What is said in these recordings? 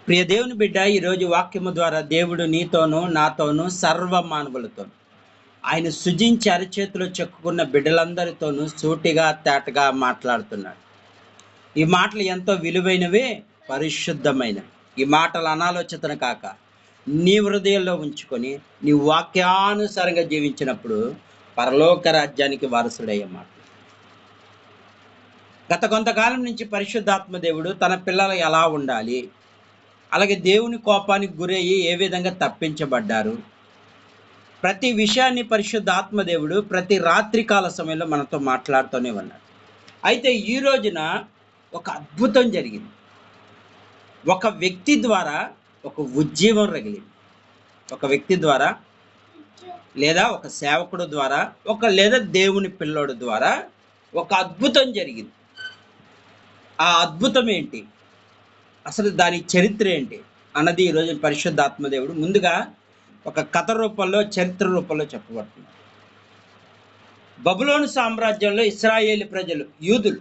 ప్రియ దేవుని బిడ్డ, ఈరోజు వాక్యము ద్వారా దేవుడు నీతోనూ నాతోనూ సర్వ మానవులతోనూ ఆయన సృజించి అరచేతిలో చెక్కుకున్న బిడ్డలందరితోనూ సూటిగా తేటగా మాట్లాడుతున్నాడు. ఈ మాటలు ఎంతో విలువైనవి, పరిశుద్ధమైనవి. ఈ మాటలు అనాలోచితన కాక నీ హృదయంలో ఉంచుకొని నీ వాక్యానుసారంగా జీవించినప్పుడు పరలోక రాజ్యానికి వారసుడయ్యే మాట. గత కొంతకాలం నుంచి పరిశుద్ధాత్మ దేవుడు తన పిల్లలు ఎలా ఉండాలి, అలాగే దేవుని కోపానికి గురయ్యి ఏ విధంగా తప్పించబడ్డారు, ప్రతి విషయాన్ని పరిశుద్ధాత్మ దేవుడు ప్రతి రాత్రికాల సమయంలో మనతో మాట్లాడుతూనే ఉన్నాడు. అయితే ఈ రోజున ఒక అద్భుతం జరిగింది. ఒక వ్యక్తి ద్వారా ఒక ఉజ్జీవం రగిలింది. ఒక వ్యక్తి ద్వారా, లేదా ఒక సేవకుడు ద్వారా, లేదా దేవుని పిల్లోడు ద్వారా ఒక అద్భుతం జరిగింది. ఆ అద్భుతం ఏంటి, అసలు దాని చరిత్ర ఏంటి అన్నది ఈరోజు పరిశుద్ధాత్మదేవుడు ముందుగా ఒక కథ రూపంలో, చరిత్ర రూపంలో చెప్పబడుతుంది. బబులోను సామ్రాజ్యంలో ఇశ్రాయేలు ప్రజలు, యూదులు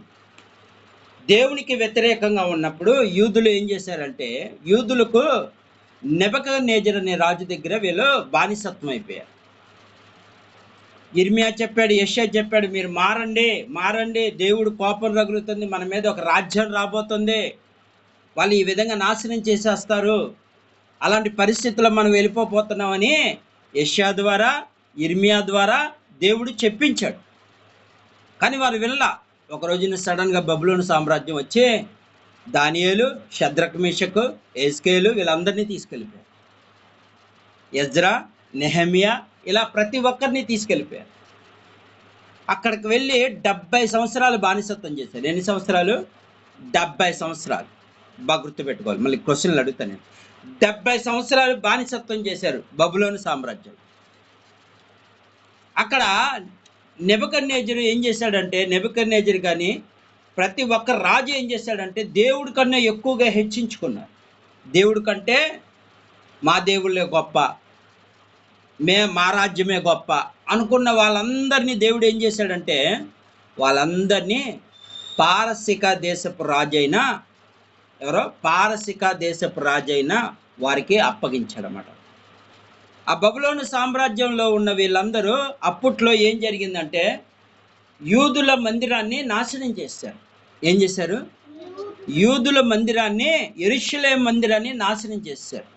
దేవునికి వ్యతిరేకంగా ఉన్నప్పుడు యూదులు ఏం చేశారంటే, యూదులకు నెబుకద్నెజరు అనే రాజు దగ్గర వీళ్ళు బానిసత్వం అయిపోయారు. ఇర్మియా చెప్పాడు, యెషయా చెప్పాడు, మీరు మారండి, దేవుడు కోపం రగులుతుంది, మన మీద ఒక రాజ్యం రాబోతుంది, వాళ్ళు ఈ విధంగా నాశనం చేసేస్తారు, అలాంటి పరిస్థితుల్లో మనం వెళ్ళిపోతున్నామని యెషయా ద్వారా, ఇర్మియా ద్వారా దేవుడు చెప్పించాడు. కానీ వారు వెళ్ళా. ఒక రోజున సడన్గా బబులోను సామ్రాజ్యం వచ్చి దానియేలు, షద్రకు, మేషకు, ఎజ్కేలు వీళ్ళందరినీ తీసుకెళ్ళిపోయారు. ఎజ్రా, నెహెమియా ఇలా ప్రతి ఒక్కరిని తీసుకెళ్ళిపోయారు. అక్కడికి వెళ్ళి 70 సంవత్సరాలు బానిసత్వం చేశారు. ఎన్ని సంవత్సరాలు? 70 సంవత్సరాలు. బాగా గుర్తుపెట్టుకోవాలి, మళ్ళీ క్వశ్చన్లు అడుగుతాను నేను. 70 సంవత్సరాలు బానిసత్వం చేశారు బబులోను సామ్రాజ్యం. అక్కడ నెబుకద్నెజరు ఏం చేశాడంటే, నెబుకద్నెజరు కానీ ప్రతి ఒక్క రాజు ఏం చేశాడంటే దేవుడి కన్నా ఎక్కువగా హెచ్చించుకున్నారు. దేవుడి కంటే మా దేవుళ్ళే గొప్ప, మా రాజ్యమే గొప్ప అనుకున్న వాళ్ళందరినీ దేవుడు ఏం చేశాడంటే, వాళ్ళందరినీ పారసిక దేశపు రాజైన పారసిక దేశపు రాజైన వారికి అప్పగించాడన్నమాట. ఆ బబులోను సామ్రాజ్యంలో ఉన్న వీళ్ళందరూ అప్పట్లో ఏం జరిగిందంటే, యూదుల మందిరాన్ని నాశనం చేశారు. ఏం చేశారు? యూదుల మందిరాన్ని, యెరూషలేము మందిరాన్ని నాశనం చేశారు.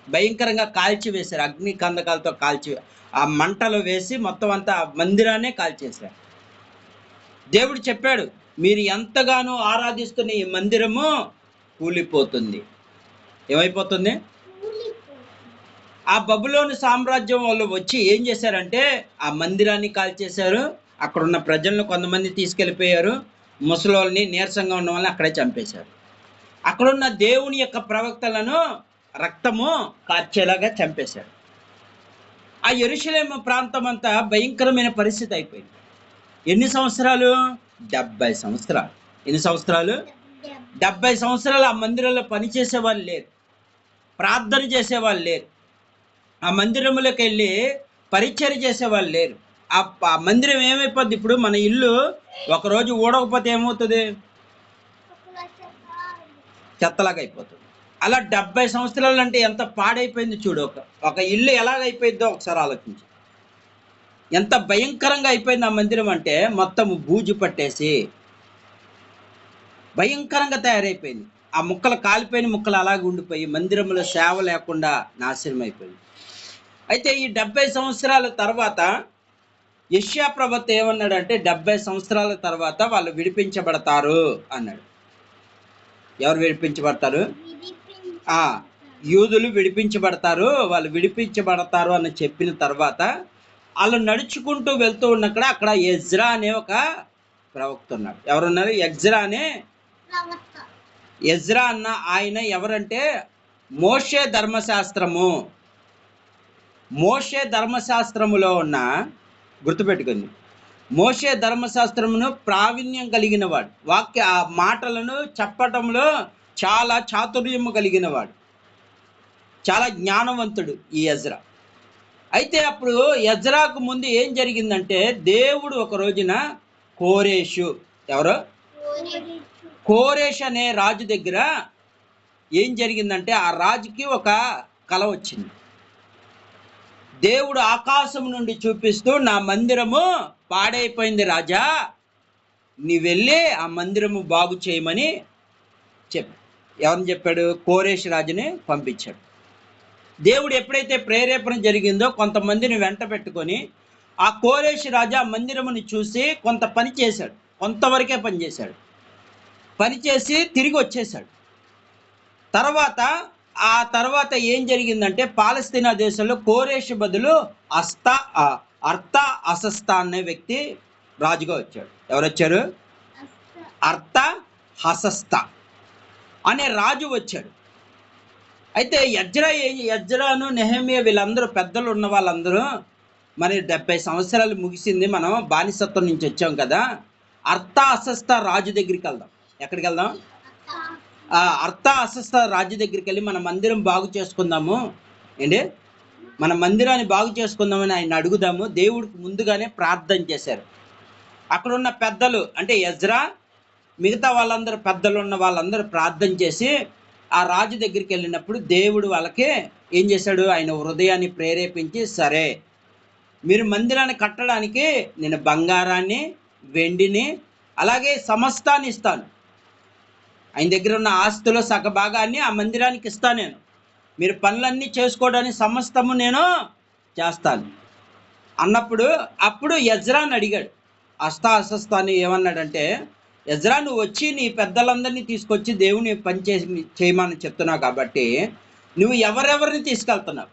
భయంకరంగా కాల్చివేశారు. అగ్ని కందకాలతో ఆ మంటలు వేసి మొత్తం అంతా మందిరాన్నే కాల్చేశారు. దేవుడు చెప్పాడు, మీరు ఎంతగానో ఆరాధిస్తున్న ఈ మందిరము కూలిపోతుంది. ఏమైపోతుంది? ఆ బబులోను సామ్రాజ్యం వాళ్ళు వచ్చి ఏం చేశారంటే ఆ మందిరాన్ని కాల్చేశారు. అక్కడ ఉన్న ప్రజలను కొంతమంది తీసుకెళ్ళిపోయారు. ముసలోళ్ళని, నీరసంగా ఉన్న వాళ్ళని అక్కడే చంపేశారు. అక్కడున్న దేవుని యొక్క ప్రవక్తలను రక్తము కార్చేలాగా చంపేశారు. ఆ యెరూషలేము ప్రాంతం అంతా భయంకరమైన పరిస్థితి అయిపోయింది. ఎన్ని సంవత్సరాలు? 70 సంవత్సరాలు. ఎన్ని సంవత్సరాలు? 70 సంవత్సరాలు ఆ మందిరంలో పనిచేసేవాళ్ళు లేరు, ప్రార్థన చేసేవాళ్ళు లేరు, ఆ మందిరంలోకి వెళ్ళి పరిచర్య చేసేవాళ్ళు లేరు. ఆ మందిరం ఏమైపోద్ది? ఇప్పుడు మన ఇల్లు ఒకరోజు ఊడకపోతే ఏమవుతుంది? చెత్తలాగా అయిపోతుంది. అలా 70 సంవత్సరాలు అంటే ఎంత పాడైపోయింది చూడు. ఒక ఇల్లు ఎలాగైపోయిందో ఒకసారి ఆలోచించి. ఎంత భయంకరంగా అయిపోయింది ఆ మందిరం అంటే, మొత్తం బూజు పట్టేసి భయంకరంగా తయారైపోయింది. ఆ ముక్కలు, కాలిపోయిన ముక్కలు అలాగే ఉండిపోయి మందిరంలో సేవ లేకుండా నాశనం అయిపోయింది. అయితే ఈ 70 సంవత్సరాల తర్వాత యెషయా ప్రవక్త ఏమన్నాడంటే, 70 సంవత్సరాల తర్వాత వాళ్ళు విడిపించబడతారు అన్నాడు. ఎవరు విడిపించబడతారు? యూదులు విడిపించబడతారు, వాళ్ళు విడిపించబడతారు అని చెప్పిన తర్వాత వాళ్ళు నడుచుకుంటూ వెళ్తూ ఉన్నక్కడ అక్కడ ఎజ్రా అనే ఒక ప్రవక్త ఉన్నాడు. ఎవరున్నారు? ఎజ్రా అన్న ఆయన ఎవరంటే, మోషే ధర్మశాస్త్రములో ఉన్న, గుర్తుపెట్టుకుంది, మోషే ధర్మశాస్త్రమును ప్రావీణ్యం కలిగిన వాడు, ఆ మాటలను చెప్పటంలో చాలా చాతుర్యము కలిగిన వాడు, చాలా జ్ఞానవంతుడు ఈ ఎజ్రా. అయితే అప్పుడు ఎజ్రాకు ముందు ఏం జరిగిందంటే, దేవుడు ఒక రోజున కోరేషు అనే రాజు దగ్గర ఏం జరిగిందంటే ఆ రాజుకి ఒక కల వచ్చింది. దేవుడు ఆకాశం నుండి చూపిస్తూ, నా మందిరము పాడైపోయింది రాజా, నీ వెళ్ళి ఆ మందిరము బాగు చేయమని చెప్పి ఎవరిని చెప్పాడు? కోరేష్ రాజుని పంపించాడు. దేవుడు ఎప్పుడైతే ప్రేరేపణ జరిగిందో కొంతమందిని వెంట పెట్టుకొని ఆ కోరేష్ రాజు ఆ మందిరముని చూసి కొంత పని చేశాడు, కొంతవరకే పని చేశాడు. పని చేసి తిరిగి వచ్చేసాడు. ఆ తర్వాత ఏం జరిగిందంటే పాలస్తీనా దేశంలో కోరేషు బదులు అర్త అసస్తా అనే వ్యక్తి రాజుగా వచ్చాడు. ఎవరు వచ్చారు? అర్త హసస్తా అనే రాజు వచ్చాడు. అయితే యజ్రాను నెహెమియా వీళ్ళందరూ పెద్దలు ఉన్న వాళ్ళందరూ, మరి 70 సంవత్సరాలు ముగిసింది, మనం బానిసత్వం నుంచి వచ్చాం కదా, అర్త అసస్తా రాజు దగ్గరికి వెళ్దాం. ఎక్కడికి వెళ్దాం? అర్త అసస్తా రాజు దగ్గరికి వెళ్ళి మన మందిరం బాగు చేసుకుందాము, ఏంటి మన మందిరాన్ని బాగు చేసుకుందామని ఆయన అడుగుదాము. దేవుడికి ముందుగానే ప్రార్థన చేశారు. అక్కడ ఉన్న పెద్దలు అంటే యజ్రా, మిగతా వాళ్ళందరూ పెద్దలు ఉన్న వాళ్ళందరూ ప్రార్థన చేసి ఆ రాజు దగ్గరికి వెళ్ళినప్పుడు దేవుడు వాళ్ళకి ఏం చేశాడు? ఆయన హృదయాన్ని ప్రేరేపించి, సరే మీరు మందిరాన్ని కట్టడానికి నేను బంగారాన్ని, వెండిని, అలాగే సమస్తాన్ని ఇస్తాను. ఆయన దగ్గర ఉన్న ఆస్తులో సగభాగాన్ని ఆ మందిరానికి ఇస్తాను నేను. మీరు పనులన్నీ చేసుకోవడానికి సమస్తము నేను చేస్తాను అన్నప్పుడు, అప్పుడు యజ్రాని అడిగాడు. అస్తాని ఏమన్నాడంటే, యజ్రా నువ్వు వచ్చి నీ పెద్దలందరినీ తీసుకొచ్చి దేవుని పని చేయమని చెప్తున్నావు కాబట్టి నువ్వు ఎవరెవరిని తీసుకెళ్తున్నావు?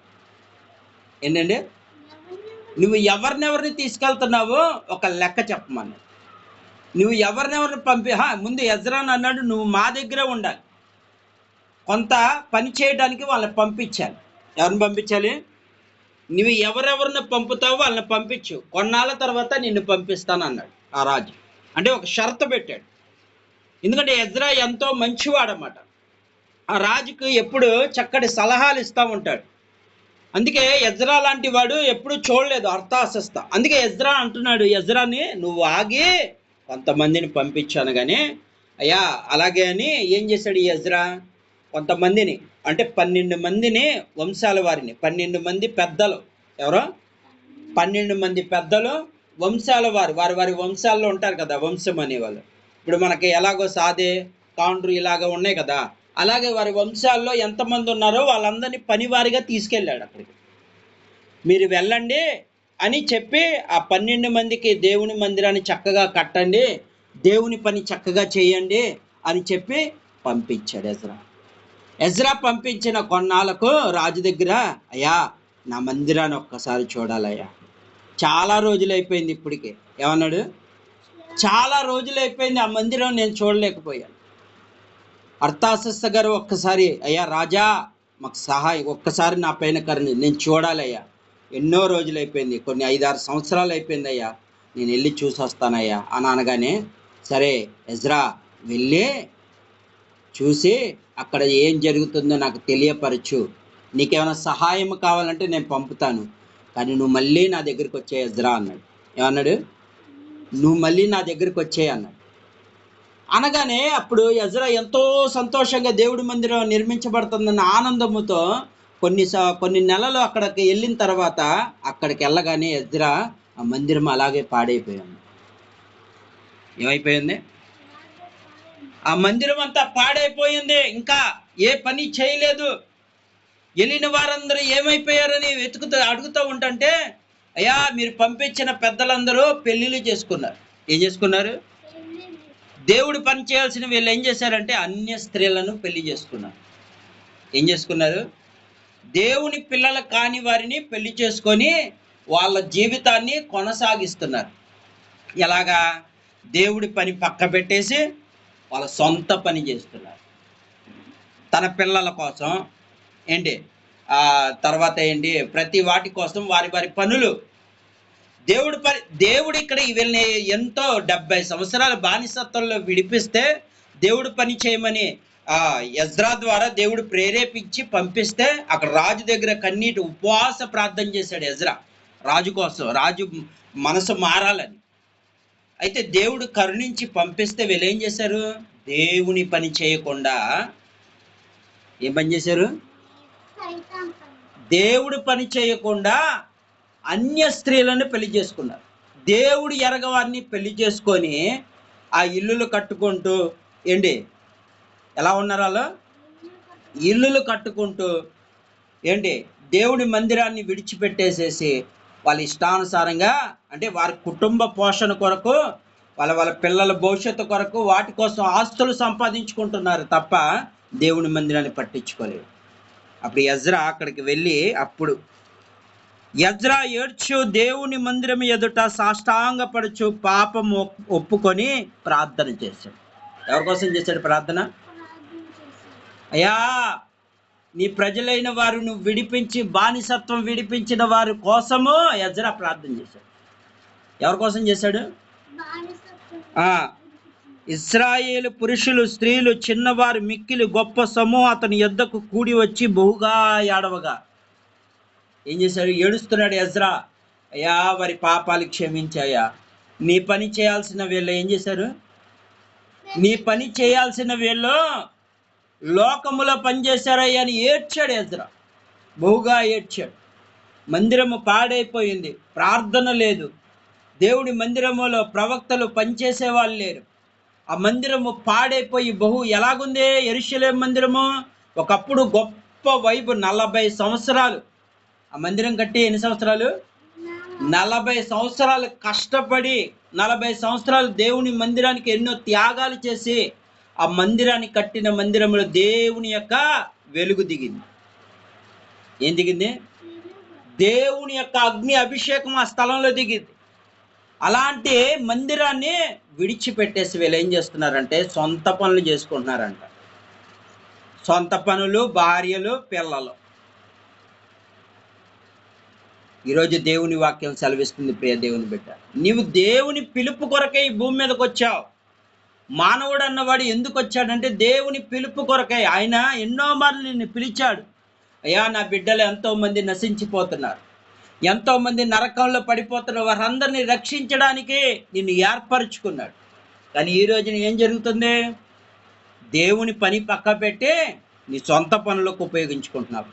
ఏంటండి, నువ్వు ఎవరినెవరిని తీసుకెళ్తున్నావో ఒక లెక్క చెప్పమని. నువ్వు ఎవరినెవరిని ముందు యజ్రాని అన్నాడు, నువ్వు మా దగ్గరే ఉండాలి, కొంత పని చేయడానికి వాళ్ళని పంపించాలి. ఎవరిని పంపించాలి? నువ్వు ఎవరెవరిని పంపుతావో వాళ్ళని పంపించు, కొన్నాళ్ళ తర్వాత నిన్ను పంపిస్తాను అన్నాడు ఆ రాజు. అంటే ఒక షరతు పెట్టాడు. ఎందుకంటే యజ్రా ఎంతో మంచివాడన్నమాట. ఆ రాజుకు ఎప్పుడు చక్కటి సలహాలు ఇస్తూ ఉంటాడు. అందుకే యజ్రా లాంటి వాడు ఎప్పుడు చూడలేదు అర్థాసస్తా. అందుకే యజ్రా అంటున్నాడు, యజ్రాని నువ్వు ఆగి కొంతమందిని పంపించాను కానీ అయ్యా అలాగే అని ఏం చేశాడు ఈ యజ్రా? కొంతమందిని అంటే 12 మందిని వంశాల వారిని, 12 మంది పెద్దలు, ఎవరో 12 మంది పెద్దలు వంశాల వారు, వారి వంశాల్లో ఉంటారు కదా వంశం అనేవాళ్ళు. ఇప్పుడు మనకి ఎలాగో సాదే కాండ్రు ఇలాగ ఉన్నాయి కదా, అలాగే వారి వంశాల్లో ఎంతమంది ఉన్నారో వాళ్ళందరినీ పనివారిగా తీసుకెళ్ళాడు అక్కడికి. మీరు వెళ్ళండి అని చెప్పి ఆ 12 మందికి దేవుని మందిరాన్ని చక్కగా కట్టండి, దేవుని పని చక్కగా చేయండి అని చెప్పి పంపించాడు యజ్రా. యజ్రా పంపించిన కొన్నాళ్ళకు రాజు దగ్గర, అయ్యా నా మందిరాన్ని ఒక్కసారి చూడాలయ్యా, చాలా రోజులు అయిపోయింది ఇప్పటికే. ఏమన్నాడు? చాలా రోజులు అయిపోయింది, ఆ మందిరం నేను చూడలేకపోయాను. అర్థాసస్త గారు ఒక్కసారి, అయ్యా రాజా మాకు సహాయం, ఒక్కసారి నా పైన కరుణి, నేను చూడాలయ్యా, ఎన్నో రోజులు అయిపోయింది, కొన్ని 5-6 సంవత్సరాలు అయిపోయింది అయ్యా, నేను వెళ్ళి చూసి వస్తానయ్యా అని అనగానే, సరే యజ్రా వెళ్ళి చూసి అక్కడ ఏం జరుగుతుందో నాకు తెలియపరచు, నీకేమైనా సహాయం కావాలంటే నేను పంపుతాను, కానీ నువ్వు మళ్ళీ నా దగ్గరికి వచ్చే యజ్రా అన్నాడు. ఏమన్నాడు? నువ్వు మళ్ళీ నా దగ్గరికి వచ్చే అన్నాడు. అనగానే అప్పుడు యజ్రా ఎంతో సంతోషంగా దేవుడి మందిరం నిర్మించబడుతుందన్న ఆనందముతో కొన్ని నెలలు అక్కడికి వెళ్ళిన తర్వాత అక్కడికి వెళ్ళగానే యజ్రా ఆ మందిరం అలాగే పాడైపోయింది. ఏమైపోయింది? ఆ మందిరం అంతా పాడైపోయింది, ఇంకా ఏ పని చేయలేదు. వెళ్ళిన వారందరూ ఏమైపోయారని అడుగుతూ ఉంటుంటే, అయ్యా మీరు పంపించిన పెద్దలందరూ పెళ్ళిళ్ళు చేసుకున్నారు. ఏం చేసుకున్నారు? దేవుడు పని చేయాల్సిన వీళ్ళు ఏం చేశారంటే అన్య స్త్రీలను పెళ్లి చేసుకున్నారు. ఏం చేసుకున్నారు? దేవుని పిల్లలు కాని వారిని పెళ్లి చేసుకొని వాళ్ళ జీవితాన్ని కొనసాగిస్తున్నారు. ఎలాగా? దేవుడి పని పక్క పెట్టేసి వాళ్ళ సొంత పని చేస్తున్నారు. తన పిల్లల కోసం ఏంటి, తర్వాత ఏంటి, ప్రతి వాటి కోసం వారి పనులు. దేవుడు ఇక్కడ వీళ్ళని ఎంతో 70 సంవత్సరాల బానిసత్వంలో విడిపిస్తే దేవుడు పని చేయమని యజ్రా ద్వారా దేవుడు ప్రేరేపించి పంపిస్తే అక్కడ రాజు దగ్గర కన్నీటి ఉపవాస ప్రార్థన చేశాడు యజ్రా రాజు కోసం, రాజు మనసు మారాలని. అయితే దేవుడు కరుణించి పంపిస్తే వీళ్ళు ఏం చేశారు? దేవుని పని చేయకుండా ఏం పని చేశారు? దేవుడు పని చేయకుండా అన్య స్త్రీలను పెళ్లి చేసుకున్నారు. దేవుడు ఎరగవారిని పెళ్లి చేసుకొని ఆ ఇల్లులు కట్టుకుంటూ ఏంటి ఎలా ఉన్నారు? వాళ్ళు ఇల్లులు కట్టుకుంటూ ఏంటి దేవుడి మందిరాన్ని విడిచిపెట్టేసేసి వాళ్ళ ఇష్టానుసారంగా అంటే వారి కుటుంబ పోషణ కొరకు వాళ్ళ పిల్లల భవిష్యత్తు కొరకు వాటి కోసం ఆస్తులు సంపాదించుకుంటున్నారు తప్ప దేవుని మందిరాన్ని పట్టించుకోలేదు. అప్పుడు ఎజ్రా అక్కడికి వెళ్ళి అప్పుడు ఎజ్రా ఏడ్చు దేవుని మందిరం ఎదుట సాష్టాంగపడుచు పాపం ఒప్పుకొని ప్రార్థన చేశాడు. ఎవరి కోసం చేశాడు ప్రార్థన? అయ్యా, నీ ప్రజలైన వారు నువ్వు విడిపించి బానిసత్వం విడిపించిన వారి కోసము ఎజ్రా ప్రార్థన చేశాడు. ఎవరి కోసం చేశాడు? ఇశ్రాయేలు పురుషులు స్త్రీలు చిన్నవారు మిక్కిలి గొప్ప సమూహం అతని యొద్దకు కూడి వచ్చి బహుగా ఏడవగా ఏం చేశాడు? ఏడుస్తున్నాడు ఎజ్రా. అయ్యా, వారి పాపాలు క్షమించాయా, నీ పని చేయాల్సిన వీళ్ళు ఏం చేశారు? నీ పని చేయాల్సిన వీళ్ళు లోకములో పనిచేశారయ్యా అని ఏడ్చాడు ఎజ్రా. బహుగా ఏడ్చాడు. మందిరము పాడైపోయింది, ప్రార్థన లేదు, దేవుడి మందిరములో ప్రవక్తలు పనిచేసే వాళ్ళు లేరు. ఆ మందిరము పాడైపోయి ఎలాగుంది యెరూషలేము మందిరము? ఒకప్పుడు గొప్ప వైపు 40 సంవత్సరాలు ఆ మందిరం కట్టి. ఎన్ని సంవత్సరాలు? 40 సంవత్సరాలు కష్టపడి 40 సంవత్సరాలు దేవుని మందిరానికి ఎన్నో త్యాగాలు చేసి ఆ మందిరాన్ని కట్టిన మందిరంలో దేవుని యొక్క వెలుగు దిగింది. ఏం దిగింది? దేవుని యొక్క అగ్ని అభిషేకం ఆ స్థలంలో దిగింది. అలాంటి మందిరాన్ని విడిచిపెట్టేసి వీళ్ళు ఏం చేస్తున్నారంటే సొంత పనులు చేసుకుంటున్నారంట. సొంత పనులు, భార్యలు, పిల్లలు. ఈరోజు దేవుని వాక్యం సెలవిస్తుంది, ప్రియ దేవుని బిడ్డ, నీవు దేవుని పిలుపు కొరకే ఈ భూమి మీదకి వచ్చావు. మానవుడు అన్నవాడు ఎందుకు వచ్చాడంటే దేవుని పిలుపు కొరకే. ఆయన ఎన్నో మార్లు నిన్ను పిలిచాడు. అయ్యా, నా బిడ్డలు ఎంతోమంది నశించిపోతున్నారు, ఎంతోమంది నరకంలో పడిపోతున్నారు, వారందరినీ రక్షించడానికి నిన్ను ఏర్పరచుకున్నాడు. కానీ ఈ రోజున ఏం జరుగుతుంది? దేవుని పని పక్క పెట్టి నీ సొంత పనులకు ఉపయోగించుకుంటున్నావు.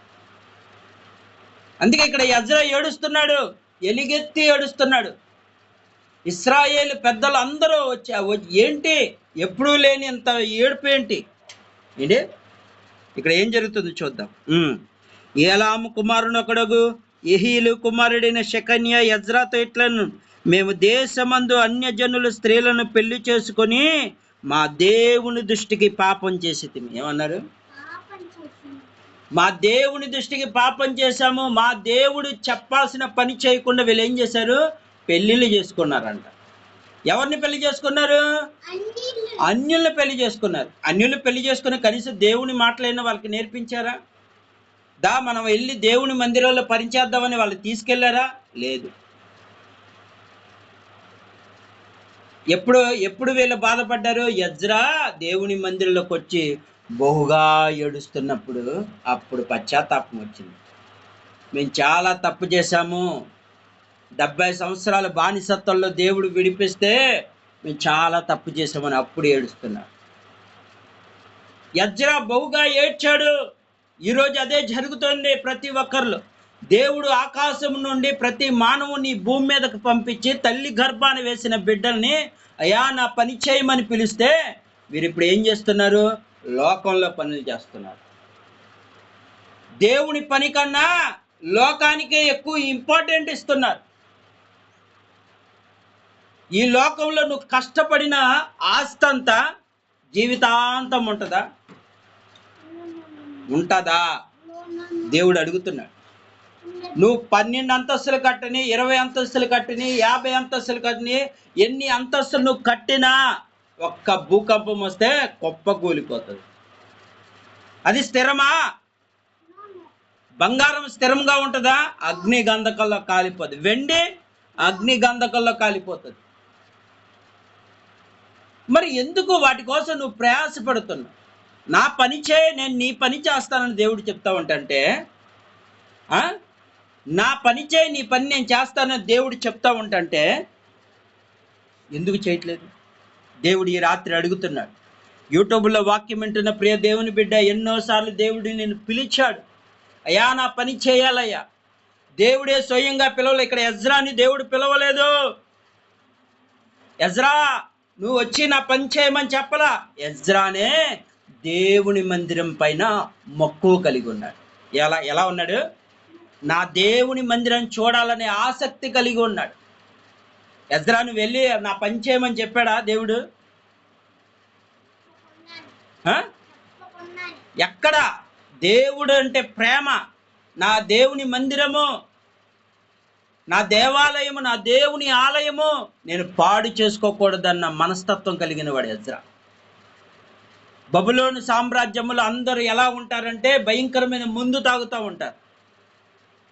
అందుకే ఇక్కడ ఎజ్రా ఏడుస్తున్నాడు, ఎలిగెత్తి ఏడుస్తున్నాడు. ఇశ్రాయేలు పెద్దలు అందరూ ఏంటి ఎప్పుడూ లేని ఇంత ఏడుపు ఏంటి? ఇక్కడ ఏం జరుగుతుంది చూద్దాం. ఏలాము కుమారుని ఒకడుగు యెహీలు కుమారుడైన షెకన్య ఎజ్రాతో ఇట్లను, మేము దేశమందు అన్యజనుల స్త్రీలను పెళ్లి చేసుకొని మా దేవుని దృష్టికి పాపం చేసితిమి. ఏమన్నారు? మా దేవుని దృష్టికి పాపం చేశాము. మా దేవుడు చెప్పాల్సిన పని చేయకుండా వీళ్ళు ఏం చేశారు? పెళ్లిళ్ళు చేసుకున్నారంట. ఎవరిని పెళ్లి చేసుకున్నారు? అన్యుల్ని పెళ్లి చేసుకున్నారు. అన్యుల్ని పెళ్లి చేసుకుని కనీసం దేవుని మాటలైనా వాళ్ళకి నేర్పించారా? మనం వెళ్ళి దేవుని మందిరంలో పనిచేద్దామని వాళ్ళు తీసుకెళ్లారా? లేదు. ఎప్పుడు వీళ్ళు బాధపడ్డారు? ఎజ్రా దేవుని మందిరంలోకి వచ్చి బహుగా ఏడుస్తున్నప్పుడు అప్పుడు పశ్చాత్తాపం వచ్చింది. మేము చాలా తప్పు చేశాము, 70 సంవత్సరాల బానిసత్వంలో దేవుడు విడిపిస్తే మేము చాలా తప్పు చేశామని అప్పుడు ఏడుస్తున్నారు. ఎజ్రా బహుగా ఏడ్చాడు. ఈరోజు అదే జరుగుతుంది ప్రతి ఒక్కరిలో. దేవుడు ఆకాశం నుండి ప్రతి మానవుని భూమి మీదకు పంపించి తల్లి గర్భాన వేసిన బిడ్డల్ని అయ్యా నా పని చేయమని పిలిస్తే వీరు ఇప్పుడు ఏం చేస్తున్నారు? లోకంలో పనులు చేస్తున్నారు. దేవుని పని కన్నా లోకానికే ఎక్కువ ఇంపార్టెంట్ ఇస్తున్నారు. ఈ లోకంలో నువ్వు కష్టపడిన ఆస్తంతా జీవితాంతం ఉంటుందా? ఉంటుందా? దేవుడు అడుగుతున్నాడు. నువ్వు 12 అంతస్తులు కట్టని, 20 అంతస్తులు కట్టని, 50 అంతస్తులు కట్టని, ఎన్ని అంతస్తులు నువ్వు కట్టినా ఒక్క భూకంపం వస్తే గొప్ప కూలిపోతుంది. అది స్థిరమా? బంగారం స్థిరంగా ఉంటుందా? అగ్ని గంధకంలో కాలిపోతుంది. వెండి అగ్ని గంధకంలో కాలిపోతుంది. మరి ఎందుకు వాటి కోసం నువ్వు ప్రయాసపడుతున్నావు? నా పని చేయి, నేను నీ పని చేస్తానని దేవుడు చెప్తా ఉంటాంటే, నా పని చేయి, నీ పని నేను చేస్తానని దేవుడు చెప్తా ఉంటాంటే ఎందుకు చేయట్లేదు? దేవుడు ఈ రాత్రి అడుగుతున్నాడు. యూట్యూబ్లో వాక్యం వింటున్న ప్రియ దేవుని బిడ్డ, ఎన్నోసార్లు దేవుడు నిన్ను పిలిచాడు. అయ్యా నా పని చేయాలయ్యా. దేవుడే స్వయంగా పిలవలే. ఇక్కడ ఎజ్రాని దేవుడు పిలవలేదు. ఎజ్రా నువ్వు వచ్చి నా పని చేయమని చెప్పలా. ఎజ్రానే దేవుని మందిరం పైన మక్కువ కలిగి ఉన్నాడు. ఎలా ఉన్నాడు? నా దేవుని మందిరం చూడాలనే ఆసక్తి కలిగి ఉన్నాడు. ఎజ్రా నువ్వు వెళ్ళి నా పని చేయమని చెప్పాడా దేవుడు? ఎక్కడ? దేవుడు అంటే ప్రేమ. నా దేవుని మందిరము, నా దేవాలయము, నా దేవుని ఆలయము నేను పాడు చేసుకోకూడదన్న మనస్తత్వం కలిగిన వాడు ఎజ్రా. బబులోను సామ్రాజ్యములు అందరూ ఎలా ఉంటారంటే భయంకరమైన ముందు తాగుతూ ఉంటారు.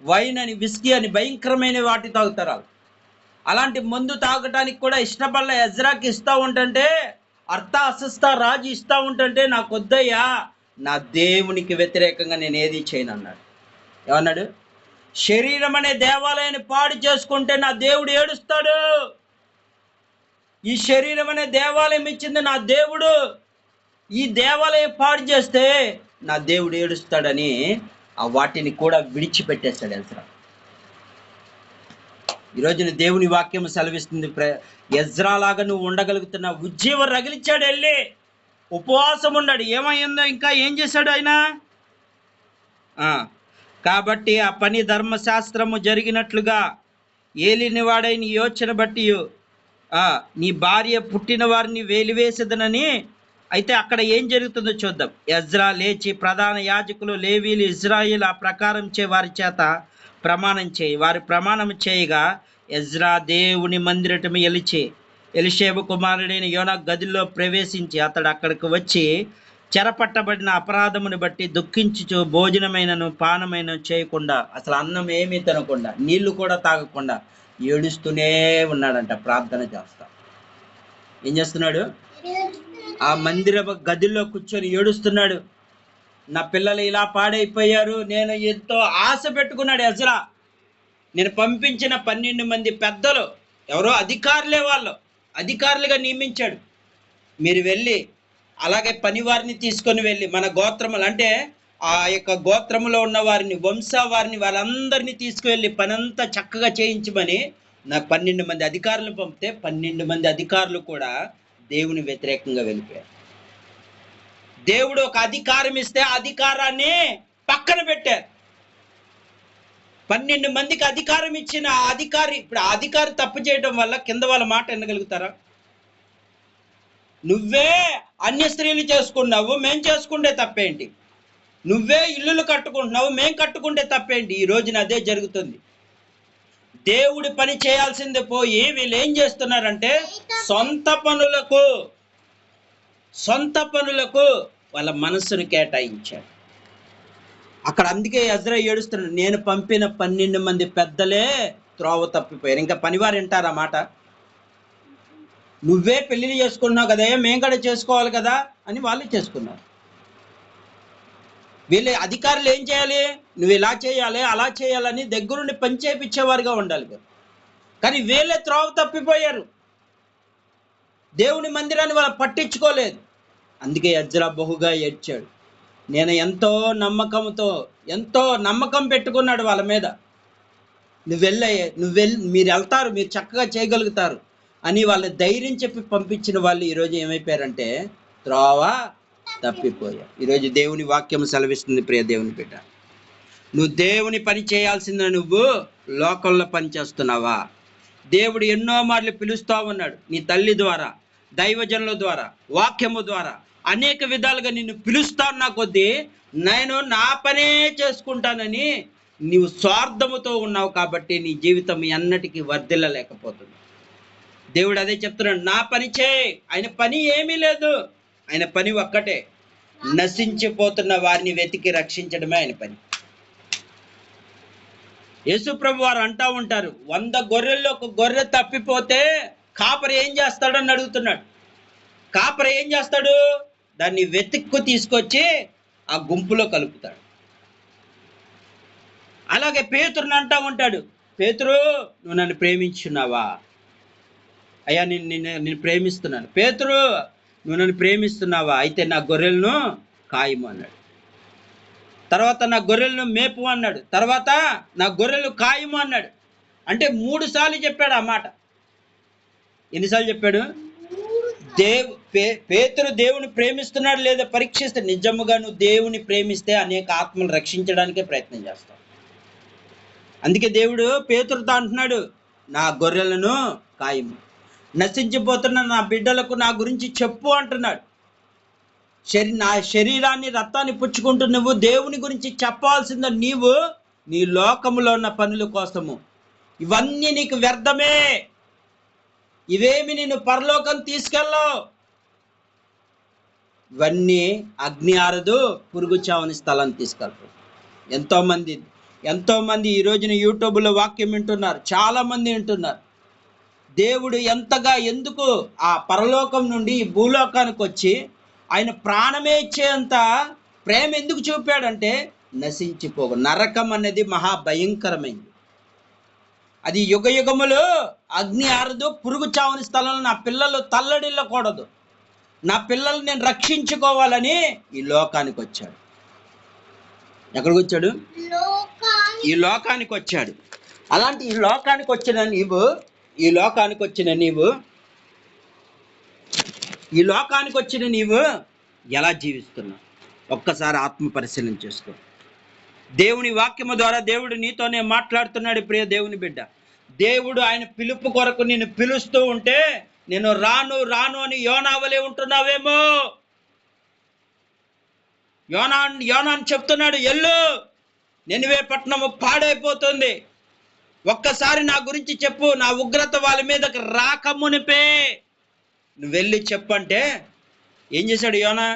వైన్ అని, విస్కీ అని భయంకరమైన వాటి తాగుతారు. అలాంటి మందు తాగటానికి కూడా ఇష్టపడలే. ఎజ్రాకి ఇస్తూ ఉంటుంటే, అర్థ రాజు ఇస్తూ ఉంటుంటే నాకు వద్దయ్యా, నా దేవునికి వ్యతిరేకంగా నేను ఏది చేయను అన్నాడు. ఏమన్నాడు? శరీరం అనే దేవాలయాన్ని పాడు చేసుకుంటే నా దేవుడు ఏడుస్తాడు. ఈ శరీరం అనే దేవాలయం ఇచ్చింది నా దేవుడు, ఈ దేవాలయం పాడు చేస్తే నా దేవుడు ఏడుస్తాడని ఆ వాటిని కూడా విడిచిపెట్టేస్తాడు ఎజ్రా. ఈరోజున దేవుని వాక్యం సెలవిస్తుంది, ఎజ్రా లాగా నువ్వు ఉండగలుగుతున్నా. ఉజ్జీవం రగిలిచ్చాడు, వెళ్ళి ఉపవాసం ఉన్నాడు. ఏమైందో ఇంకా ఏం చేశాడు ఆయన? కాబట్టి ఆ పని ధర్మశాస్త్రము జరిగినట్లుగా ఏలిన వాడైన యోచన బట్టి నీ భార్య పుట్టిన వారిని వేలివేసేదనని. అయితే అక్కడ ఏం జరుగుతుందో చూద్దాం. ఎజ్రా లేచి ప్రధాన యాజకులు, లేవీలు, ఇజ్రాయిల్ ఆ ప్రకారం వారి చేత ప్రమాణం చేయి. వారి ప్రమాణం చేయగా ఎజ్రా దేవుని మందిరము ఎలిషేబు కుమారుడైన యోనా గదిలో ప్రవేశించి అతడు అక్కడికి వచ్చి చెరపట్టబడిన అపరాధమును బట్టి దుఃఖించుచు భోజనమైనను పానమైన చేయకుండా, అసలు అన్నం ఏమీ తినకుండా, నీళ్లు కూడా తాగకుండా ఏడుస్తూనే ఉన్నాడంట. ప్రార్థన చేస్తా ఏం చేస్తున్నాడు? ఆ మందిర గదిలో కూర్చొని ఏడుస్తున్నాడు. నా పిల్లలు ఇలా పాడైపోయారు. నేను ఎంతో ఆశ పెట్టుకున్నాడు ఎజ్రా. నేను పంపించిన 12 మంది పెద్దలు ఎవరో అధికారులే, వాళ్ళు అధికారులుగా నియమించాడు. మీరు వెళ్ళి అలాగే పనివారిని తీసుకొని వెళ్ళి మన గోత్రములు అంటే ఆ యొక్క గోత్రములో ఉన్న వారిని, వంశవారిని, వాళ్ళందరినీ తీసుకువెళ్ళి పనంతా చక్కగా చేయించమని నాకు 12 మంది అధికారులు పంపితే 12 మంది అధికారులు కూడా దేవుని వ్యతిరేకంగా వెళ్ళిపోయారు. దేవుడు ఒక అధికారం ఇస్తే అధికారాన్ని పక్కన పెట్టారు. 12 మందికి అధికారం ఇచ్చిన ఆ అధికారి, ఇప్పుడు ఆ అధికారి తప్పు చేయడం వల్ల కింద వాళ్ళ మాట వినగలుగుతారా? నువ్వే అన్య స్త్రీలు చేసుకున్నావు, మేం చేసుకుంటే తప్పేంటి? నువ్వే ఇల్లులు కట్టుకుంటున్నావు, మేం కట్టుకుంటే తప్పేంటి? ఈ రోజున అదే జరుగుతుంది. దేవుడి పని చేయాల్సిందే పోయి వీళ్ళు ఏం చేస్తున్నారంటే సొంత పనులకు వాళ్ళ మనస్సును కేటాయించారు అక్కడ. అందుకే ఎజ్రా ఏడుస్తున్నాడు, నేను పంపిన 12 మంది పెద్దలే త్రోవ తప్పిపోయారు. ఇంకా పనివారు వింటారా మాట? నువ్వే పెళ్లిని చేసుకున్నావు కదా, మేము కూడా చేసుకోవాలి కదా అని వాళ్ళు చేసుకున్నారు. వీళ్ళ అధికారులు ఏం చేయాలి? నువ్వు ఇలా చేయాలి, అలా చేయాలని దగ్గరుండి పని చేపించేవారుగా ఉండాలి కదా. కానీ వీళ్ళే త్రోవ తప్పిపోయారు. దేవుని మందిరాన్ని వాళ్ళు పట్టించుకోలేదు. అందుకే ఎజ్రా బహుగా ఏడ్చాడు. నేను ఎంతో నమ్మకం పెట్టుకున్నాడు వాళ్ళ మీద. మీరు వెళ్తారు, మీరు చక్కగా చేయగలుగుతారు అని వాళ్ళ ధైర్యం చెప్పి పంపించిన వాళ్ళు ఈరోజు ఏమైపోయారంటే త్రోవ తప్పిపోయారు. ఈరోజు దేవుని వాక్యం సెలవిస్తుంది, ప్రియ దేవుని బిడ్డ, నువ్వు దేవుని పని చేయాల్సిందే, నువ్వు లోకంలో పని చేస్తున్నావా? దేవుడు ఎన్నో మార్లు పిలుస్తూ ఉన్నాడు. నీ తల్లి ద్వారా, దైవజనుల ద్వారా, వాక్యము ద్వారా అనేక విధాలుగా నిన్ను పిలుస్తాన్న కొద్దీ నేను నా పనే చేసుకుంటానని నీవు స్వార్థముతో ఉన్నావు. కాబట్టి నీ జీవితం ఎన్నటికీ వర్ధిల్లలేకపోతుంది. దేవుడు అదే చెప్తున్నాడు, నా పని చేయి. ఆయన పని ఏమీ లేదు, ఆయన పని ఒక్కటే, నశించిపోతున్న వారిని వెతికి రక్షించడమే ఆయన పని. యేసు ప్రభు వారు అంటూ ఉంటారు, 100 గొర్రెల్లో ఒక గొర్రె తప్పిపోతే కాపరి ఏం చేస్తాడని అడుగుతున్నాడు. కాపరి ఏం చేస్తాడు? దాన్ని వెతుక్కు తీసుకొచ్చి ఆ గుంపులో కలుపుతాడు. అలాగే పేతురుని అంటూ ఉంటాడు, పేతురు నువ్వు నన్ను ప్రేమించున్నావా? అయ్యా నేను ప్రేమిస్తున్నాను. పేతురు నువ్వు నన్ను ప్రేమిస్తున్నావా? అయితే నా గొర్రెలను కాయము అన్నాడు. తర్వాత నా గొర్రెలను మేపు అన్నాడు. తర్వాత నా గొర్రెలు కాయము అన్నాడు. అంటే 3 సార్లు చెప్పాడు ఆ మాట. ఎన్నిసార్లు చెప్పాడు? పేతురు దేవుని ప్రేమిస్తున్నాడు లేదా పరీక్షిస్తే, నిజముగా నువ్వు దేవుని ప్రేమిస్తే అనేక ఆత్మలు రక్షించడానికే ప్రయత్నం చేస్తావు. అందుకే దేవుడు పేతురుతో అంటున్నాడు, నా గొర్రెలను కాయము, నశించిపోతున్న నా బిడ్డలకు నా గురించి చెప్పు అంటున్నాడు. నా శరీరాన్ని రక్తాన్ని పుచ్చుకుంటూ నువ్వు దేవుని గురించి చెప్పాల్సిందే. నీవు నీ లోకములో ఉన్న పనుల కోసము ఇవన్నీ నీకు వ్యర్థమే. ఇవేమి నిన్ను పరలోకం తీసుకెళ్ళవు. ఇవన్నీ అగ్ని ఆరదు, పురుగు చావని స్థలాన్ని తీసుకెళ్తావు. ఎంతోమంది ఈ రోజున యూట్యూబ్లో వాక్యం వింటున్నారు, చాలా మంది వింటున్నారు. దేవుడు ఎందుకు ఆ పరలోకం నుండి ఈ భూలోకానికి వచ్చి ఆయన ప్రాణమే ఇచ్చేంత ప్రేమ ఎందుకు చూపాడంటే, నశించిపోక. నరకం అనేది మహాభయంకరమైంది. అది యుగములు అగ్ని ఆరదు, పురుగు చావని స్థలంలో నా పిల్లలు తల్లడిల్లకూడదు, నా పిల్లలు నేను రక్షించుకోవాలని ఈ లోకానికి వచ్చాడు. ఎక్కడికి వచ్చాడు? ఈ లోకానికి వచ్చాడు. అలాంటి ఈ లోకానికి వచ్చిన నీవు ఎలా జీవిస్తున్నావు? ఒక్కసారి ఆత్మ పరిశీలన చేసుకో. దేవుని వాక్యము ద్వారా దేవుడు నీతోనే మాట్లాడుతున్నాడు. ప్రియ దేవుని బిడ్డ, దేవుడు ఆయన పిలుపు కొరకు నిన్ను పిలుస్తూ ఉంటే, నేను రాను రాను అని యోనావలే ఉంటున్నావేమో. యోనాను చెప్తున్నాడు, ఎల్లు, నినివే పట్టణము పాడైపోతుంది, ఒక్కసారి నా గురించి చెప్పు, నా ఉగ్రత వాళ్ళ మీదకి రాకమునిపే నువ్వు వెళ్ళి చెప్పంటే ఏం చేశాడు యోనా?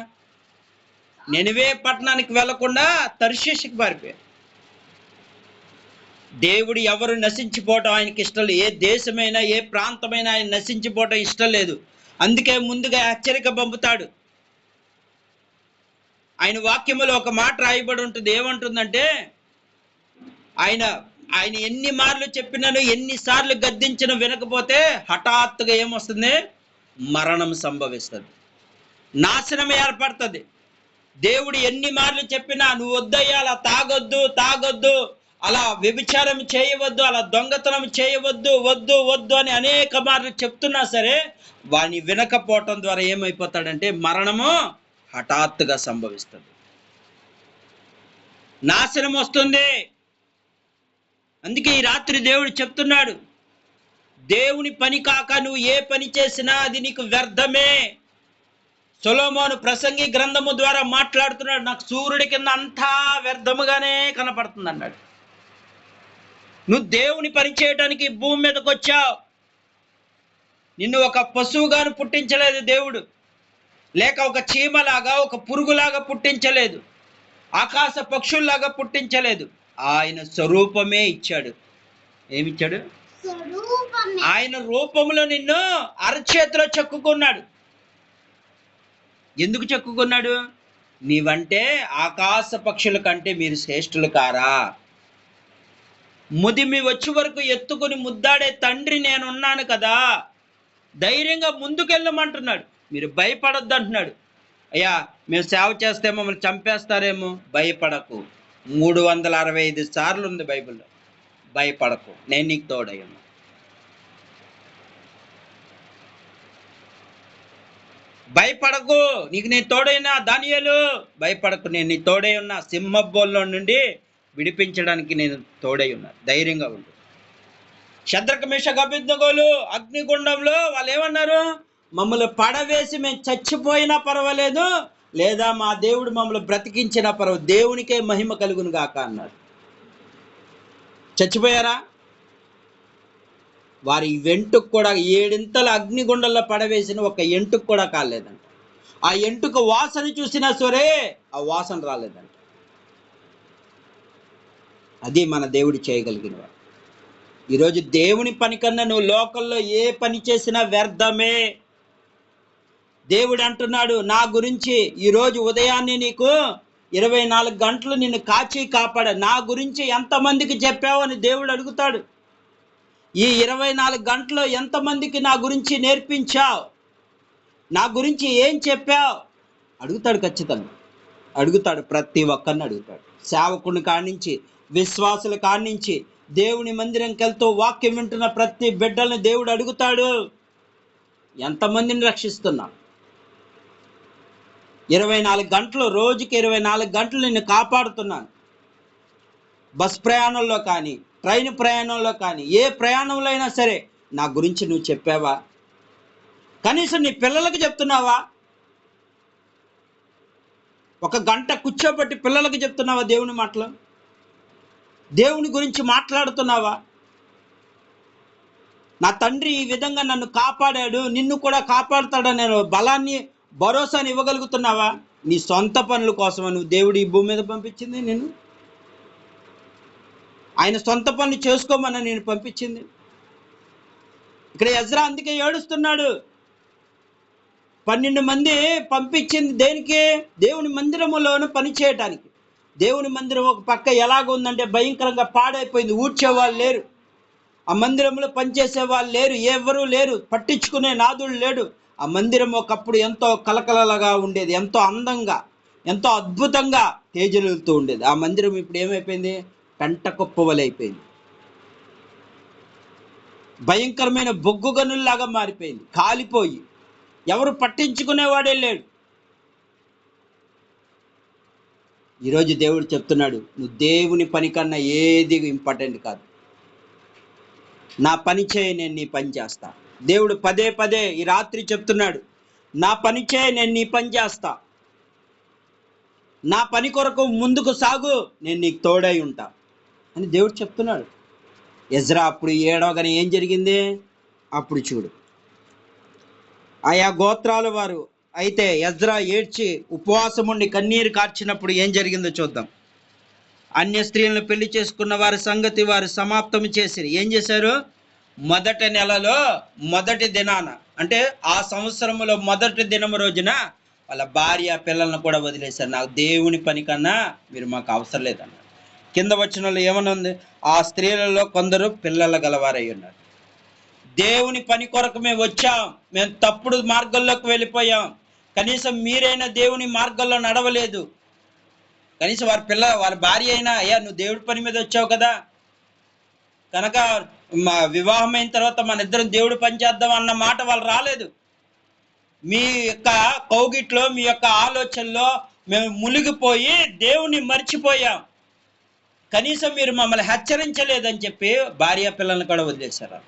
నినివే పట్టణానికి వెళ్లకుండా తర్షీషుకి పారిపోయాడు. దేవుడు ఎవరు నశించిపోవటం ఆయనకి ఇష్టం లేదు. ఏ దేశమైనా ఏ ప్రాంతమైనా ఆయన నశించిపోవటం ఇష్టం లేదు. అందుకే ముందుగా హెచ్చరిక పంపుతాడు. ఆయన వాక్యములో ఒక మాట రాయబడి ఉంటుంది. ఏమంటుందంటే, ఆయన ఎన్ని మార్లు చెప్పినాను, ఎన్నిసార్లు గద్దించిన వినకపోతే హఠాత్తుగా ఏమొస్తుంది? మరణం సంభవిస్తుంది, నాశనం ఏర్పడుతుంది. దేవుడు ఎన్ని మార్లు చెప్పినా నువ్వు వద్దయ్యా, అలా తాగొద్దు, అలా వ్యభిచారం చేయవద్దు, అలా దొంగతనం చేయవద్దు, వద్దు అని అనేక మార్లు చెప్తున్నా సరే వాడిని వినకపోవటం ద్వారా ఏమైపోతాడంటే మరణము హఠాత్తుగా సంభవిస్తుంది, నాశనం వస్తుంది. అందుకే ఈ రాత్రి దేవుడు చెప్తున్నాడు, దేవుని పని కాక నువ్వు ఏ పని చేసినా అది నీకు వ్యర్థమే. సొలొమోను ప్రసంగి గ్రంథము ద్వారా మాట్లాడుతున్నాడు, నాకు సూర్యుడి కింద అంతా వ్యర్థముగానే కనపడుతుంది అన్నాడు. నువ్వు దేవుని పని చేయడానికి భూమి మీదకి వచ్చావు. నిన్ను ఒక పశువుగాను పుట్టించలేదు దేవుడు, లేక ఒక చీమలాగా ఒక పురుగులాగా పుట్టించలేదు, ఆకాశ పక్షుల్లాగా పుట్టించలేదు. ఆయన స్వరూపమే ఇచ్చాడు. ఏమిచ్చాడు? ఆయన రూపంలో నిన్ను అరచేతిలో చెక్కుకున్నాడు. ఎందుకు చెక్కుకున్నాడు? నీవంటే ఆకాశ పక్షుల కంటే మీరు శ్రేష్ఠులు కారా? ముదిమి వచ్చే వరకు ఎత్తుకుని ముద్దాడే తండ్రి నేనున్నాను కదా, ధైర్యంగా ముందుకెళ్ళమంటున్నాడు. మీరు భయపడొద్దు అంటున్నాడు. అయ్యా మేము సేవ చేస్తే మమ్మల్ని చంపేస్తారేమో, భయపడకు. 365 సార్లు ఉంది బైబిల్లో, భయపడకు, నేను నీకు తోడై ఉన్నా. భయపడకు, నీకు నేను తోడైనా. దానియేలు, భయపడకు, నేను నీ తోడై ఉన్నా. సింహబోల్లో నుండి విడిపించడానికి నేను తోడై ఉన్నా, ధైర్యంగా ఉండు. శద్రక మేషక అబేద్నెగోలు అగ్నిగుండంలో వాళ్ళు ఏమన్నారు? మమ్మల్ని పడవేసి మేము చచ్చిపోయినా పర్వాలేదు, లేదా మా దేవుడు మమ్మల్ని బ్రతికించినా పర్వాలేదు, దేవునికే మహిమ కలుగును గాక అన్నారు. చచ్చిపోయారా? వారి వెంటుకు కూడా 7 అగ్నిగుండంలో పడవేసిన ఒక ఎంటుకు కూడా కాలేదంట. ఆ ఎంటుకు వాసన చూసినా సరే ఆ వాసన రాలేదంట. అది మన దేవుడు చేయగలిగిన వాడు. ఈరోజు దేవుని పని కన్నా నువ్వు లోకల్లో ఏ పని చేసినా వ్యర్థమే. దేవుడు అంటున్నాడు నా గురించి, ఈరోజు ఉదయాన్నే నీకు 24 గంటలు నిన్ను కాచి కాపాడ, నా గురించి ఎంతమందికి చెప్పావు అని దేవుడు అడుగుతాడు. ఈ 24 గంటలు ఎంతమందికి నా గురించి నేర్పించావు? నా గురించి ఏం చెప్పావు అడుగుతాడు. ఖచ్చితంగా అడుగుతాడు. ప్రతి ఒక్కరిని అడుగుతాడు. సేవకుని కానించి, విశ్వాసుల కానించి, దేవుని మందిరంకి వెళ్తూ వాక్యం వింటున్న ప్రతి బిడ్డల్ని దేవుడు అడుగుతాడు, ఎంతమందిని రక్షిస్తున్నా? 24 గంటలు, రోజుకి 24 గంటలు నిన్ను కాపాడుతున్నాను. బస్ ప్రయాణంలో కానీ, ట్రైన్ ప్రయాణంలో కానీ, ఏ ప్రయాణంలో అయినా సరే నా గురించి నువ్వు చెప్పావా? కనీసం నీ పిల్లలకు చెప్తున్నావా? 1 గంట కూర్చోబెట్టి పిల్లలకు చెప్తున్నావా దేవుని మాటలు? దేవుని గురించి మాట్లాడుతున్నావా? నా తండ్రి ఈ విధంగా నన్ను కాపాడాడు, నిన్ను కూడా కాపాడుతాడనే బలాన్ని, భరోసాని ఇవ్వగలుగుతున్నావా? నీ సొంత పనుల కోసం నువ్వు దేవుడు ఈ భూమి మీద పంపించింది నిన్ను. ఆయన సొంత పనులు చేసుకోమని నేను పంపించింది. ఇక్కడ ఎజ్రా అందుకే ఏడుస్తున్నాడు. 12 మంది పంపించింది దేనికి? దేవుని మందిరములోను పని చేయటానికి. దేవుని మందిరం ఒక పక్క ఎలాగ ఉందంటే భయంకరంగా పాడైపోయింది. ఊడ్చేవాళ్ళు లేరు, ఆ మందిరంలో పనిచేసే వాళ్ళు లేరు, ఎవరూ లేరు, పట్టించుకునే నాదుడు లేడు. ఆ మందిరం ఒకప్పుడు ఎంతో కలకలగా ఉండేది, ఎంతో అందంగా, ఎంతో అద్భుతంగా తేజలుతూ ఉండేది. ఆ మందిరం ఇప్పుడు ఏమైపోయింది? పెంట కుప్పవలైపోయింది. భయంకరమైన బొగ్గు గనుల్లాగా మారిపోయింది, కాలిపోయి ఎవరు పట్టించుకునేవాడే లేడు. ఈరోజు దేవుడు చెప్తున్నాడు, నువ్వు దేవుని పని కన్నా ఏది ఇంపార్టెంట్ కాదు. నా పని చేయి, నేను నీ పని చేస్తా. దేవుడు పదే పదే ఈ రాత్రి చెప్తున్నాడు, నా పని చేయి, నేను నీ పని చేస్తా. నా పని కొరకు ముందుకు సాగు, నేను నీకు తోడై ఉంటా అని దేవుడు చెప్తున్నాడు. ఎజ్రా అప్పుడు ఏడవగానే ఏం జరిగింది? అప్పుడు చూడు, ఆయా గోత్రాల వారు అయితే ఎజ్రా ఏడ్చి ఉపవాసం ఉండి కన్నీరు కార్చినప్పుడు ఏం జరిగిందో చూద్దాం. అన్య స్త్రీలను పెళ్లి చేసుకున్న వారి సంగతి వారు సమాప్తం చేసి ఏం చేశారు? మొదటి నెలలో మొదటి దినాన, అంటే ఆ సంవత్సరంలో మొదటి దినం రోజున వాళ్ళ భార్య పిల్లలను కూడా వదిలేశారు. నాకు దేవుని పని కన్నా మీరు మాకు అవసరం లేదన్నారు. కింద వచనంలో ఏమన్నా ఉంది? ఆ స్త్రీలలో కొందరు పిల్లల గలవారై ఉన్నారు. దేవుని పని కొరకు మేము వచ్చాం, మేము తప్పుడు మార్గంలోకి వెళ్ళిపోయాం. కనీసం మీరైనా దేవుని మార్గంలో నడవలేదు. కనీసం వారి భార్య అయినా, అయ్యా నువ్వు దేవుడి పని మీద వచ్చావు కదా, కనుక మా వివాహం అయిన తర్వాత మన ఇద్దరం దేవుడి పని చేద్దాం అన్న మాట వాళ్ళు రాలేదు. మీ యొక్క కౌగిట్లో, మీ యొక్క ఆలోచనలో మేము మునిగిపోయి దేవుని మర్చిపోయాం. కనీసం మీరు మమ్మల్ని హెచ్చరించలేదని చెప్పి భార్య పిల్లల్ని కూడా వదిలేశారు.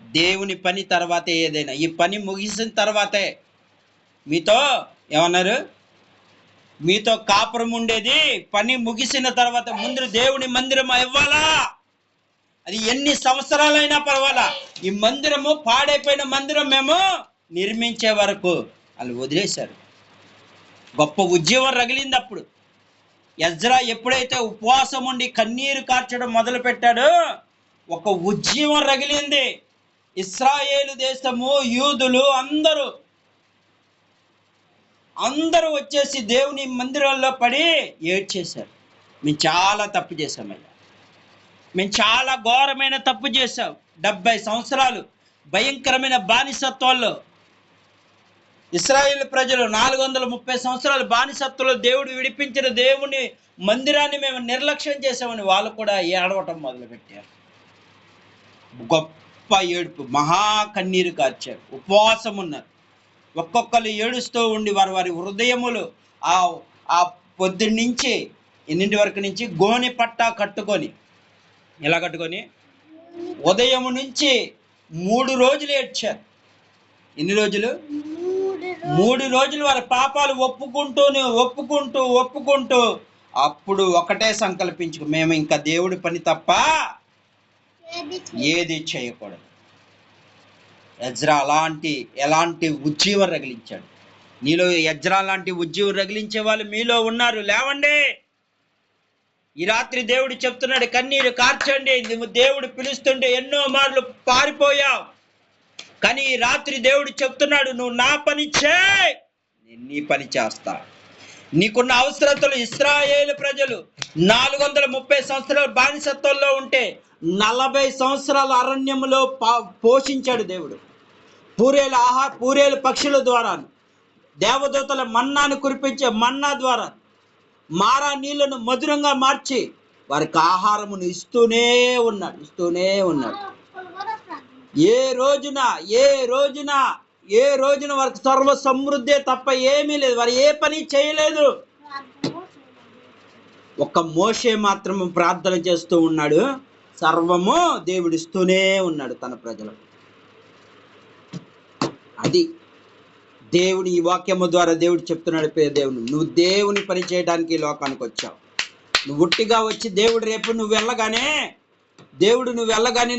దేవుని పని తర్వాతే ఏదైనా, ఈ పని ముగిసిన తర్వాతే మీతో ఏమన్నారు? మీతో కాపురం ఉండేది పని ముగిసిన తర్వాత. ముందు దేవుని మందిరం ఇవ్వాలా, అది ఎన్ని సంవత్సరాలైనా పర్వాలా. ఈ మందిరము పాడైపోయిన మందిరం మేము నిర్మించే వరకు వాళ్ళు వదిలేశారు. గొప్ప ఉద్యమం రగిలింది అప్పుడు. ఎజ్రా ఎప్పుడైతే ఉపవాసం ఉండి కన్నీరు కార్చడం మొదలు పెట్టాడో ఒక ఉద్యమం రగిలింది. ఇశ్రాయేలు దేశము, యూదులు అందరూ వచ్చేసి దేవుని మందిరంలో పడి ఏడ్చేశారు. మేము చాలా తప్పు చేశామయ్యా, మేము చాలా ఘోరమైన తప్పు చేశాం. 70 సంవత్సరాలు భయంకరమైన బానిసత్వాల్లో ఇశ్రాయేలు ప్రజలు 430 సంవత్సరాలు బానిసత్వంలో దేవుడు విడిపించిన దేవుని మందిరాన్ని మేము నిర్లక్ష్యం చేశామని వాళ్ళు కూడా ఏడవటం మొదలుపెట్టారు. గొప్ప ఏడుపు, మహా కన్నీరు కార్చారు, ఉపవాసం ఉన్నారు. ఒక్కొక్కరు ఏడుస్తూ ఉండి వారి హృదయములు ఆ పొద్దున్నుంచి ఎన్నింటి వరకు నుంచి గోని పట్టా కట్టుకొని, ఎలా కట్టుకొని ఉదయం నుంచి 3 రోజులు ఏడ్చారు. ఎన్ని రోజులు? 3 రోజులు వారి పాపాలు ఒప్పుకుంటూ అప్పుడు ఒకటే సంకల్పించుకు, మేము ఇంకా దేవుడి పని తప్ప ఏది చేయకూడదు. ఎజ్రా ఎలాంటి ఉజ్జీవం రగిలించాడు. నీలో ఎజ్రా లాంటి ఉజ్జీవం రగిలించే వాళ్ళు మీలో ఉన్నారు. లేవండి. ఈ రాత్రి దేవుడు చెప్తున్నాడు, కన్నీరు కార్చండి. నువ్వు దేవుడు పిలుస్తుంటే ఎన్నో మార్లు పారిపోయావు, కానీ ఈ రాత్రి దేవుడు చెప్తున్నాడు, నువ్వు నా పని చేయి, నేను నీ పని చేస్తా. నీకున్న అవసరతలు, ఇశ్రాయేలు ప్రజలు 430 సంవత్సరాలు బానిసత్వంలో ఉంటే 40 సంవత్సరాల అరణ్యములో పోషించాడు దేవుడు. పూరేలు పక్షుల ద్వారా, దేవదూతల మన్నాను కురిపించే మన్నా ద్వారా, మారా నీళ్లను మధురంగా మార్చి వారికి ఆహారమును ఇస్తూనే ఉన్నాడు. ఏ రోజున వారికి సర్వ సమృద్ధి తప్ప ఏమీ లేదు. వారు ఏ పని చేయలేదు. ఒక్క మోషే మాత్రము ప్రార్థన చేస్తూ ఉన్నాడు. సర్వము దేవుడిస్తూనే ఉన్నాడు తన ప్రజలకు. అది దేవుని ఈ వాక్యము ద్వారా దేవుడు చెప్తున్నాడు, దేవుడు నువ్వు దేవుని పని చేయడానికి ఈ లోకానికి వచ్చావు. నువ్వు ఉట్టిగా వచ్చి దేవుడు రేపు నువ్వు వెళ్ళగానే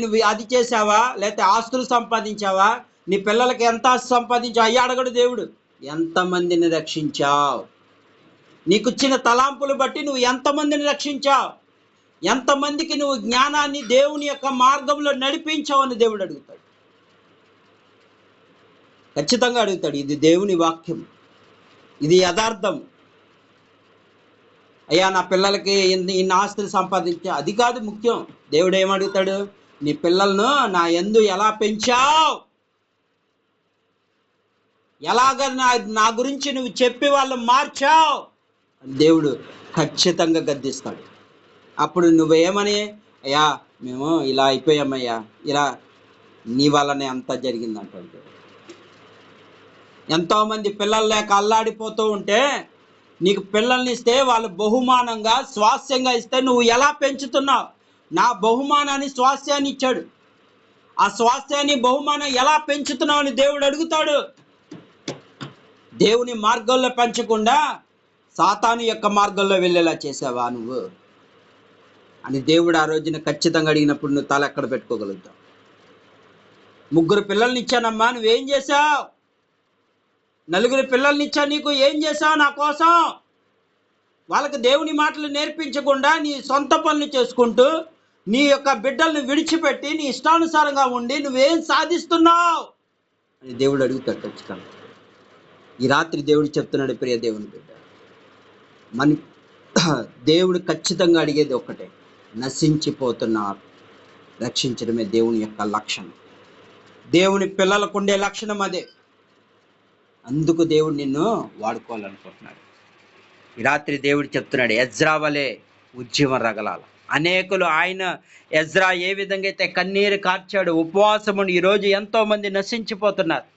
నువ్వు అది చేసావా, లేకపోతే ఆస్తులు సంపాదించావా, నీ పిల్లలకి ఎంత ఆస్తి సంపాదించావు అయ్యి అడగడు దేవుడు. ఎంతమందిని రక్షించావు, నీకుచ్చిన తలాంపులు బట్టి నువ్వు ఎంతమందిని రక్షించావు, ఎంతమందికి నువ్వు జ్ఞానాన్ని దేవుని యొక్క మార్గంలో నడిపించావు అని దేవుడు అడుగుతాడు. ఖచ్చితంగా అడుగుతాడు. ఇది దేవుని వాక్యం, ఇది యథార్థం. అయ్యా నా పిల్లలకి ఇన్ని ఆస్తులు సంపాదించా, అది కాదు ముఖ్యం. దేవుడు ఏమడుగుతాడు, నీ పిల్లలను నా యందు ఎలా పెంచావు, ఎలాగ నా గురించి నువ్వు చెప్పి వాళ్ళు మార్చావు దేవుడు ఖచ్చితంగా గద్దిస్తాడు. అప్పుడు నువ్వేమని, అయ్యా మేము ఇలా అయిపోయామయ్యా, ఇలా నీ వల్లనే అంతా జరిగిందంటాడు. ఎంతోమంది పిల్లలు లేక అల్లాడిపోతూ ఉంటే నీకు పిల్లల్ని ఇస్తే వాళ్ళు బహుమానంగా స్వాస్థ్యంగా ఇస్తే నువ్వు ఎలా పెంచుతున్నావు? నా బహుమానాన్ని స్వాస్థ్యాన్ని ఇచ్చాడు, ఆ స్వాస్థ్యాన్ని బహుమానం ఎలా పెంచుతున్నావు అని దేవుడు అడుగుతాడు. దేవుని మార్గంలో పెంచకుండా సాతాను యొక్క మార్గంలో వెళ్ళేలా చేసావా నువ్వు అని దేవుడు ఆ రోజున ఖచ్చితంగా అడిగినప్పుడు నువ్వు తల ఎక్కడ పెట్టుకోగలుగుతావు? 3 పిల్లల్ని ఇచ్చానమ్మా, నువ్వేం చేశావు? 4 పిల్లల్ని ఇచ్చా, నీకు ఏం చేశావు నా కోసం? వాళ్ళకి దేవుని మాటలు నేర్పించకుండా నీ సొంత పనులు చేసుకుంటూ నీ యొక్క బిడ్డల్ని విడిచిపెట్టి నీ ఇష్టానుసారంగా ఉండి నువ్వేం సాధిస్తున్నావు అని దేవుడు అడుగుతాడు ఖచ్చితంగా. ఈ రాత్రి దేవుడు చెప్తున్నాడు, ప్రియ దేవుని బిడ్డ, దేవుడు ఖచ్చితంగా అడిగేది ఒక్కటే, నశించిపోతున్నారు రక్షించడమే దేవుని యొక్క లక్షణం. దేవుని పిల్లలకు ఉండే లక్షణం అదే. అందుకు దేవుడు నిన్ను వాడుకోవాలనుకుంటున్నాడు. ఈ రాత్రి దేవుడు చెప్తున్నాడు, ఎజ్రా వలె ఉద్యమం రగలాల. అనేకులు ఎజ్రా ఏ విధంగా అయితే కన్నీరు కార్చాడు, ఉపవాసమును, ఈరోజు ఎంతోమంది నశించిపోతున్నారు.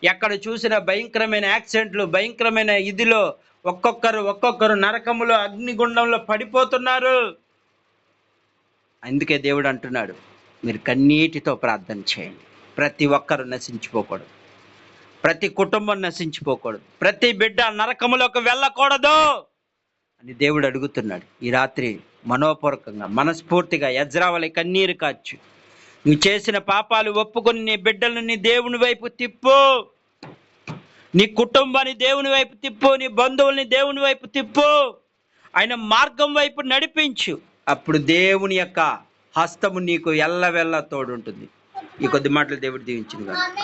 ఎక్కడ చూసిన భయంకరమైన యాక్సిడెంట్లు, భయంకరమైన ఇదిలో ఒక్కొక్కరు నరకములో, అగ్నిగుండంలో పడిపోతున్నారు. అందుకే దేవుడు అంటున్నాడు, మీరు కన్నీటితో ప్రార్థన చేయండి. ప్రతి ఒక్కరు నశించిపోకూడదు, ప్రతి కుటుంబం నశించిపోకూడదు, ప్రతి బిడ్డ నరకములోకి వెళ్ళకూడదు అని దేవుడు అడుగుతున్నాడు. ఈ రాత్రి మనోపూర్వకంగా మనస్ఫూర్తిగా ఎజ్రా వలె కన్నీరు కాచు. నువ్వు చేసిన పాపాలు ఒప్పుకొని నీ బిడ్డలను నీ దేవుని వైపు తిప్పు, నీ కుటుంబాన్ని దేవుని వైపు తిప్పు, నీ బంధువుల్ని దేవుని వైపు తిప్పు, ఆయన మార్గం వైపు నడిపించు. అప్పుడు దేవుని యొక్క హస్తము నీకు ఎల్లవెల్ల తోడుంటుంది. ఈ కొద్ది మాటలు దేవుడు దీవించును గాక.